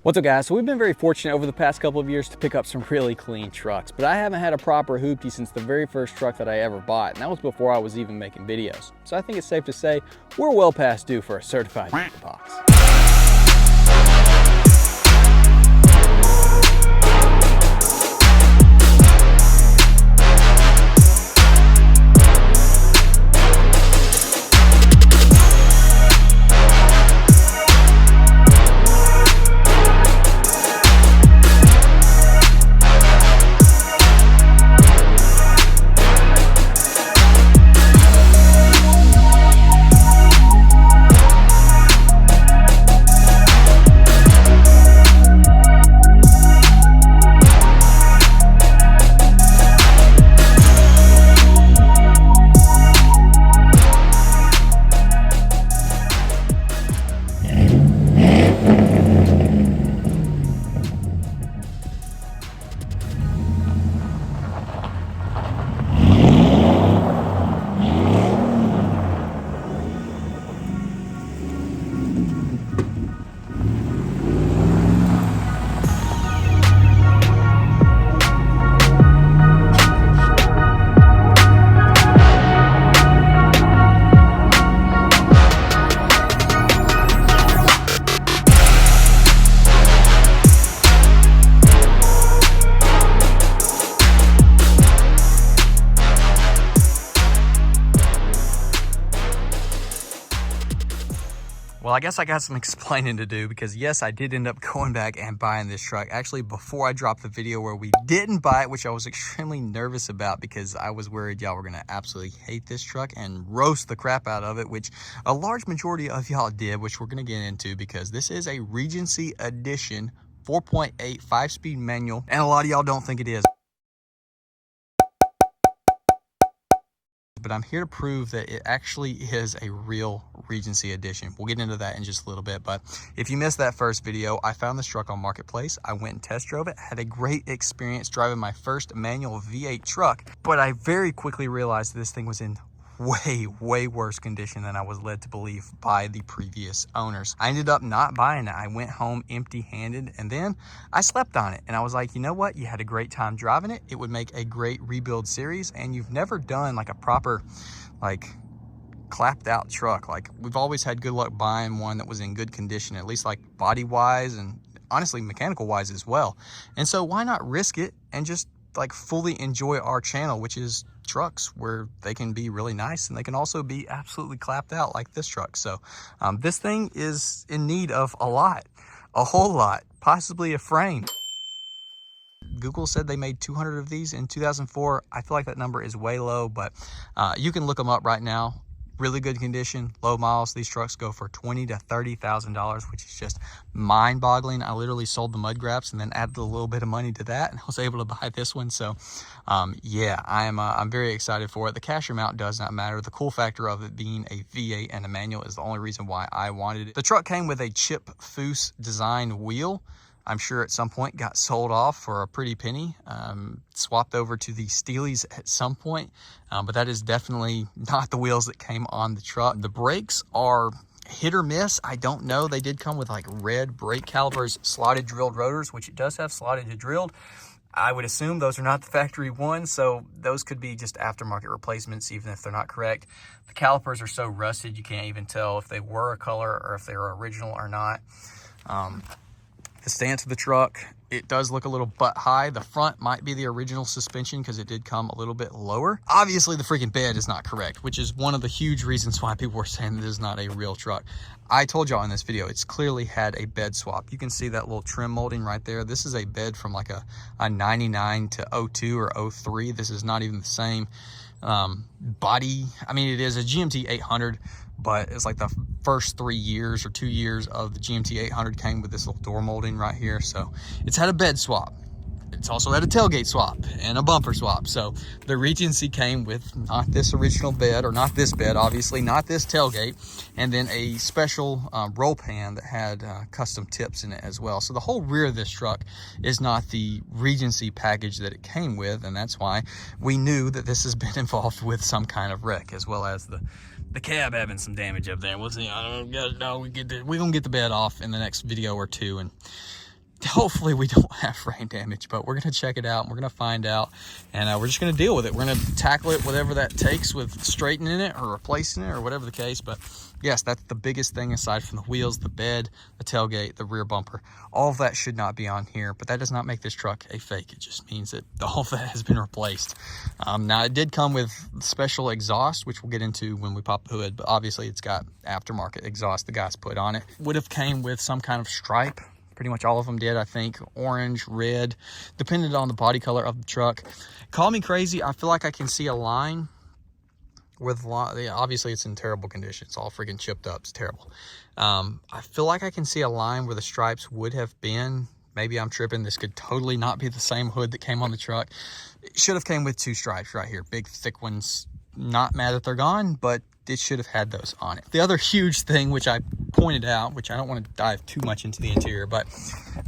What's up guys, so we've been very fortunate over the past couple of years to pick up some really clean trucks, but I haven't had a proper hoopty since the very first truck that I ever bought, and that was before I was even making videos. So I think it's safe to say we're well past due for a certified box. Well, I guess I got some explaining to do because yes, I did end up going back and buying this truck. Actually, before I dropped the video where we didn't buy it, which I was extremely nervous about because I was worried y'all were going to absolutely hate this truck and roast the crap out of it, which a large majority of y'all did, which we're going to get into because this is a Regency edition 4.8 5-speed manual, and a lot of y'all don't think it is. But I'm here to prove that it actually is a real Regency edition. We'll get into that in just a little bit, but if you missed that first video, I found this truck on Marketplace. I went and test drove it, had a great experience driving my first manual V8 truck, but I very quickly realized this thing was in way worse condition than I was led to believe by the previous owners. I ended up not buying it. I went home empty-handed, and then I slept on it, and I was like, you know what, you had a great time driving it. It would make a great rebuild series, and you've never done like a proper like clapped out truck. Like, we've always had good luck buying one that was in good condition, at least like body wise and honestly mechanical wise as well. And so why not risk it and just like fully enjoy our channel, which is trucks where they can be really nice and they can also be absolutely clapped out like this truck. So this thing is in need of a whole lot, possibly a frame. Google said they made 200 of these in 2004. I feel like that number is way low, but you can look them up right now. Really good condition, low miles. These trucks go for $20,000 to $30,000, which is just mind-boggling. I literally sold the mud graps and then added a little bit of money to that, and I was able to buy this one. So yeah, I'm very excited for it. The cash amount does not matter. The cool factor of it being a V8 and a manual is the only reason why I wanted it. The truck came with a chip foose design wheel. I'm sure at some point got sold off for a pretty penny, swapped over to the Steelies at some point, but that is definitely not the wheels that came on the truck. The brakes are hit or miss. I don't know. They did come with like red brake calipers, slotted drilled rotors, which it does have slotted to drilled. I would assume those are not the factory ones, so those could be just aftermarket replacements, even if they're not correct. The calipers are so rusted, you can't even tell if they were a color or if they were original or not. The stance of the truck, it does look a little butt high. The front might be the original suspension because it did come a little bit lower. Obviously, the freaking bed is not correct, which is one of the huge reasons why people were saying this is not a real truck. I told y'all in this video, it's clearly had a bed swap. You can see that little trim molding right there. This is a bed from like a 99 to 02 or 03. This is not even the same body. I mean, it is a GMT 800, but it's like the first 3 years or 2 years of the GMT 800 came with this little door molding right here. So it's had a bed swap. It's also had a tailgate swap and a bumper swap. So the Regency came with not this original bed, or not this bed, obviously, not this tailgate, and then a special roll pan that had custom tips in it as well. So the whole rear of this truck is not the Regency package that it came with, and that's why we knew that this has been involved with some kind of wreck, as well as the cab having some damage up there. We'll see. I don't know. We're gonna get the bed off in the next video or two, and hopefully we don't have rain damage, but we're going to check it out and we're going to find out, and we're just going to deal with it. We're going to tackle it, whatever that takes, with straightening it or replacing it or whatever the case. But yes, that's the biggest thing aside from the wheels, the bed, the tailgate, the rear bumper. All of that should not be on here, but that does not make this truck a fake. It just means that all of that has been replaced. Now, it did come with special exhaust, which we'll get into when we pop the hood, but obviously it's got aftermarket exhaust the guys put on it. Would have came with some kind of stripe. Pretty much all of them did, I think. Orange, red, depended on the body color of the truck. Call me crazy, I feel like I can see a line with, obviously it's in terrible condition. It's all freaking chipped up. It's terrible. I feel like I can see a line where the stripes would have been. Maybe I'm tripping. This could totally not be the same hood that came on the truck. It should have came with 2 stripes right here. Big, thick ones. Not mad that they're gone, but it should have had those on it. The other huge thing, which I pointed out, which I don't want to dive too much into the interior, but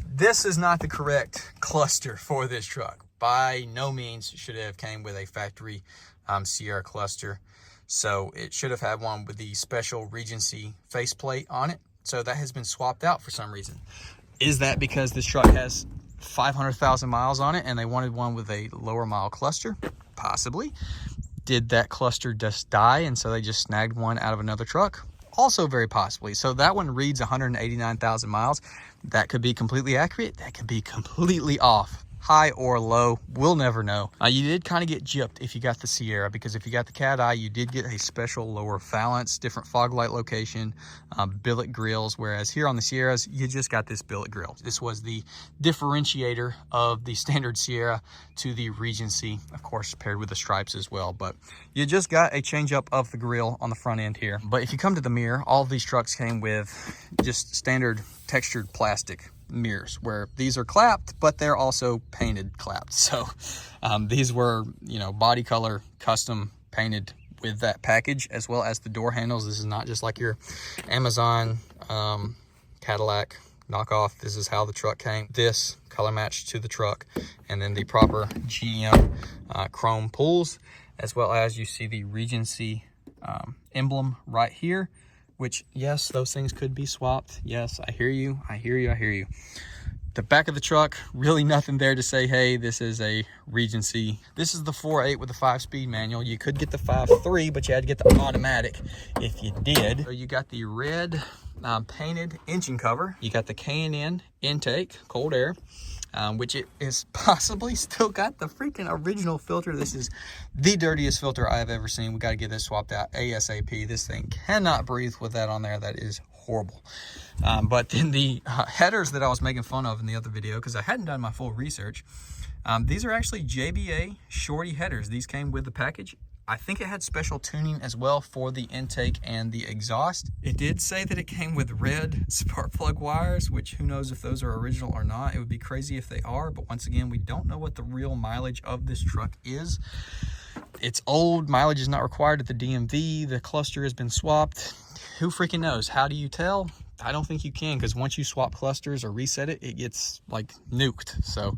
this is not the correct cluster for this truck. By no means should it have came with a factory Sierra cluster. So it should have had one with the special Regency faceplate on it. So that has been swapped out for some reason. Is that because this truck has 500,000 miles on it and they wanted one with a lower mile cluster? Possibly. Did that cluster just die and so they just snagged one out of another truck? Also very possibly. So that one reads 189,000 miles. That could be completely accurate. That could be completely off. High or low, we'll never know. You did kind of get gypped if you got the Sierra, because if you got the Cat Eye, you did get a special lower valance, different fog light location, billet grills, whereas here on the Sierras, you just got this billet grill. This was the differentiator of the standard Sierra to the Regency, of course, paired with the stripes as well. But you just got a change up of the grill on the front end here. But if you come to the mirror, all of these trucks came with just standard textured plastic mirrors, where these are clapped, but they're also painted clapped. So these were, you know, body color custom painted with that package, as well as the door handles. This is not just like your Amazon Cadillac knockoff. This is how the truck came. This color matched to the truck, and then the proper GM chrome pulls, as well as you see the Regency emblem right here, which, yes, those things could be swapped. Yes, I hear you. I hear you. I hear you. The back of the truck, really nothing there to say, hey, this is a Regency. This is the 4.8 with the 5-speed manual. You could get the 5.3, but you had to get the automatic if you did. So you got the red painted engine cover. You got the K&N intake, cold air, which it is possibly still got the freaking original filter. This is the dirtiest filter I have ever seen. We got to get this swapped out ASAP. This thing cannot breathe with that on there. That is horrible. But then the headers that I was making fun of in the other video, because I hadn't done my full research, these are actually JBA Shorty headers. These came with the package. I think it had special tuning as well for the intake and the exhaust. It did say that it came with red spark plug wires, which who knows if those are original or not. It would be crazy if they are, but once again, we don't know what the real mileage of this truck is. It's old, mileage is not required at the DMV, the cluster has been swapped. Who freaking knows? How do you tell? I don't think you can, because once you swap clusters or reset it, it gets like nuked. So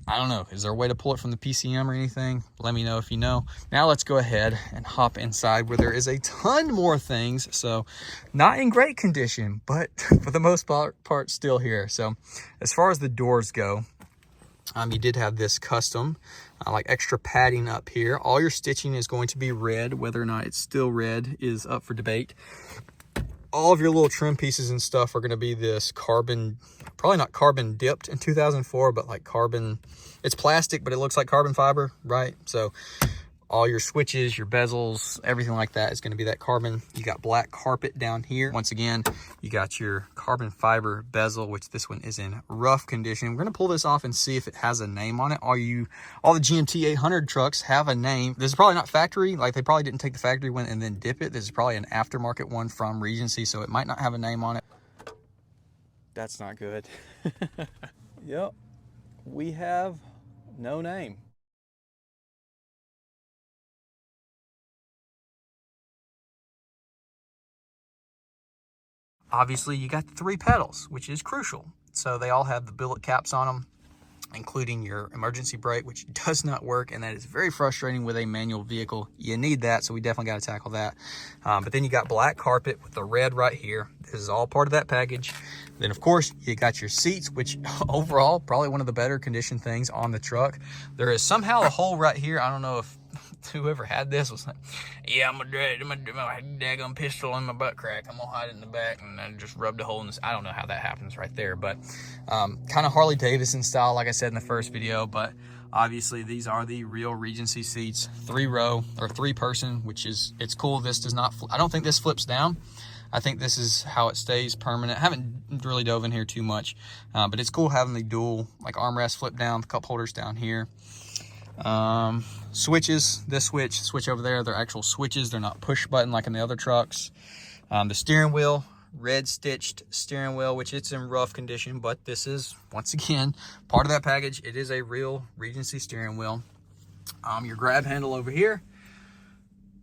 I don't know. Is there a way to pull it from the PCM or anything? Let me know if you know. Now let's go ahead and hop inside, where there is a ton more things. So not in great condition, but for the most part still here. So as far as the doors go, you did have this custom like extra padding up here. All your stitching is going to be red. Whether or not it's still red is up for debate. All of your little trim pieces and stuff are going to be this carbon, probably not carbon dipped in 2004, but like carbon, it's plastic, but it looks like carbon fiber, right? So all your switches, your bezels, everything like that is going to be that carbon. You got black carpet down here. Once again, you got your carbon fiber bezel, which this one is in rough condition. We're going to pull this off and see if it has a name on it. All the GMT 800 trucks have a name. This is probably not factory. Like, they probably didn't take the factory one and then dip it. This is probably an aftermarket one from Regency, so it might not have a name on it. That's not good. Yep, we have no name. Obviously, you got the 3 pedals, which is crucial. So they all have the billet caps on them. including your emergency brake, which does not work, and that is very frustrating with a manual vehicle. You need that, so we definitely got to tackle that. But then you got black carpet with the red right here. This is all part of that package. Then of course you got your seats, which overall probably one of the better conditioned things on the truck. There is somehow a hole right here. I don't know if whoever had this was like, yeah, I'm gonna my daggone pistol in my butt crack, I'm gonna hide it in the back, and I just rubbed a hole in this. I don't know how that happens right there, but kind of Harley Davidson style, like I said in the first video. But obviously these are the real Regency seats, 3-row or 3-person, which is, it's cool. This does not, I don't think this flips down. I think this is how it stays permanent. I haven't really dove in here too much, but it's cool having the dual like armrest flip down, the cup holders down here. Switches, this switch over there, they're actual switches. They're not push button like in the other trucks. The steering wheel, red stitched steering wheel, which it's in rough condition, but this is, once again, part of that package. It is a real Regency steering wheel. Your grab handle over here,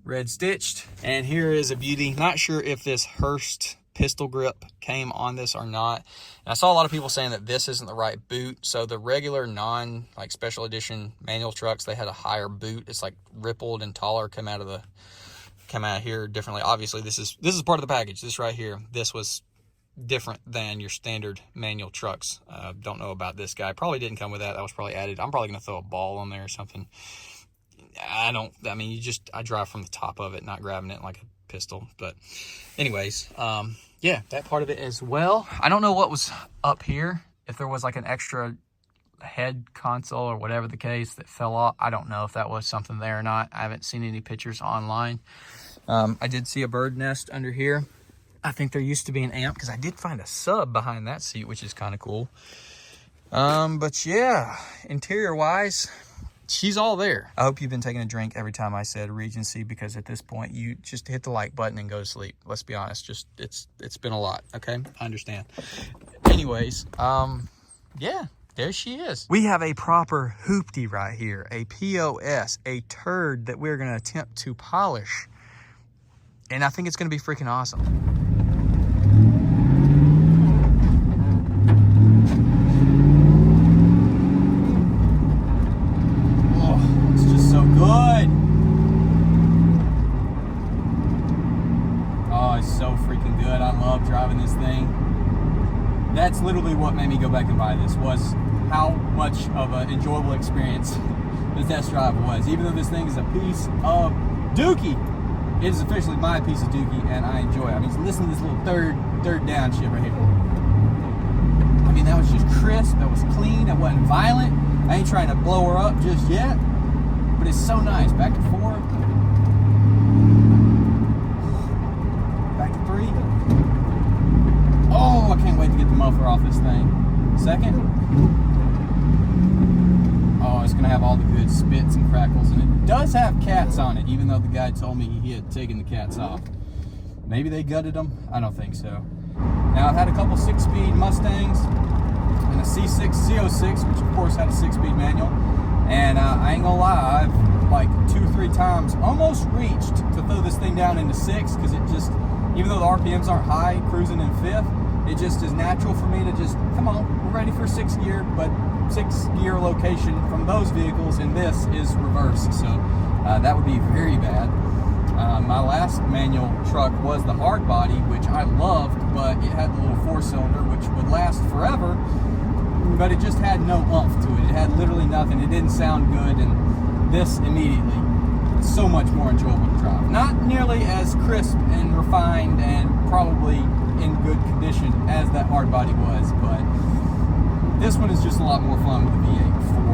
red stitched. And here is a beauty. Not sure if this Hurst pistol grip came on this or not. And I saw a lot of people saying that this isn't the right boot. So the regular like special edition manual trucks, they had a higher boot. It's like rippled and taller, come out here differently. Obviously this is part of the package. This right here, this was different than your standard manual trucks. Don't know about this guy. Probably didn't come with that. That was probably added. I'm probably gonna throw a ball on there or something. I drive from the top of it, not grabbing it like a pistol. But anyways, yeah, that part of it as well. I don't know what was up here, if there was like an extra head console or whatever the case that fell off. I don't know if that was something there or not. I haven't seen any pictures online. I did see a bird nest under here. I think there used to be an amp, because I did find a sub behind that seat, which is kind of cool. But yeah, interior wise, she's all there. I hope you've been taking a drink every time I said Regency, because at this point you just hit the like button and go to sleep. Let's be honest, just it's been a lot. Okay, I understand. Anyways, yeah, there she is. We have a proper hoopty right here, a POS, a turd that we're gonna attempt to polish, and I think it's gonna be freaking awesome. Driving this thing, that's literally what made me go back and buy this, was how much of an enjoyable experience the test drive was. Even though this thing is a piece of dookie, it is officially my piece of dookie, and I enjoy it. I mean, listen to this little third downshift right here. I mean, that was just crisp, that was clean, that wasn't violent. I ain't trying to blow her up just yet, but it's so nice. Back to 4, back to 3. Oh, I can't wait to get the muffler off this thing. Second. Oh, it's gonna have all the good spits and crackles, and it does have cats on it, even though the guy told me he had taken the cats off. Maybe they gutted them. I don't think so. Now, I've had a couple 6-speed Mustangs and a C6 C06, which of course had a 6-speed manual. And I ain't gonna lie, I've like 2-3 times almost reached to throw this thing down into 6, because it just, even though the RPMs aren't high, cruising in 5th, it just is natural for me to just, come on, we're ready for 6th gear, but 6th gear location from those vehicles, and this is reverse, so that would be very bad. My last manual truck was the hard body, which I loved, but it had the little 4-cylinder, which would last forever, but it just had no oomph to it. It had literally nothing. It didn't sound good, and this immediately, so much more enjoyable to drive. Not nearly as crisp and refined and probably in good condition as that hard body was, but this one is just a lot more fun with the V8.